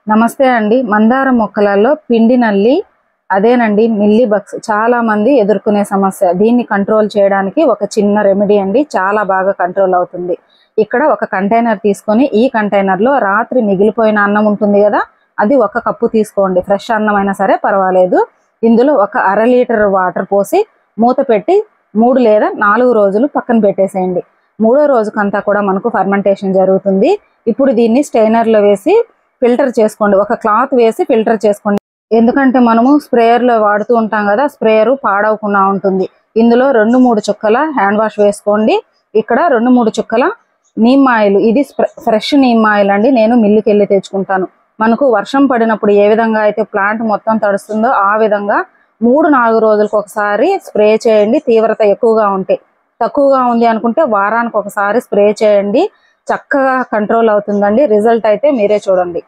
నమస్తే అండి. మందార మొక్కలలో పిండి నల్లి అదేనండి మిల్లీ బగ్స్ చాలా మంది ఎదుర్కొనే సమస్య. దీన్ని కంట్రోల్ చేయడానికి ఒక చిన్న రెమెడీ అండి. చాలా బాగా కంట్రోల్ అవుతుంది. ఇక్కడ ఒక కంటైనర్ తీసుకొని ఈ కంటైనర్లో రాత్రి మిగిలిపోయిన అన్నం ఉంటుంది కదా, అది ఒక కప్పు తీసుకోండి. ఫ్రెష్ అన్నం అయినా సరే పర్వాలేదు. ఇందులో ఒక అర లీటర్ వాటర్ పోసి మూత పెట్టి 3 లేదా 4 రోజులు పక్కన పెట్టేసేయండి. 3వ రోజుకంతా కూడా మనకు ఫర్మెంటేషన్ జరుగుతుంది. ఇప్పుడు దీన్ని స్టెయినర్లో వేసి ఫిల్టర్ చేసుకోండి. ఒక క్లాత్ వేసి ఫిల్టర్ చేసుకోండి. ఎందుకంటే మనము స్ప్రేయర్లో వాడుతూ ఉంటాం కదా, స్ప్రేయరు పాడవకుండా ఉంటుంది. ఇందులో 2-3 చుక్కల హ్యాండ్ వాష్ వేసుకోండి. ఇక్కడ 2-3 చుక్కల నీమ్ ఆయిల్, ఇది ఫ్రెష్ నీమ్ ఆయిల్ అండి. నేను మిల్లుకి వెళ్ళి తెచ్చుకుంటాను. మనకు వర్షం పడినప్పుడు ఏ విధంగా అయితే ప్లాంట్ మొత్తం తడుస్తుందో ఆ విధంగా 3-4 రోజులకు ఒకసారి స్ప్రే చేయండి. తీవ్రత ఎక్కువగా ఉంటే, తక్కువగా ఉంది అనుకుంటే వారానికి ఒకసారి స్ప్రే చేయండి. చక్కగా కంట్రోల్ అవుతుందండి. రిజల్ట్ అయితే మీరే చూడండి.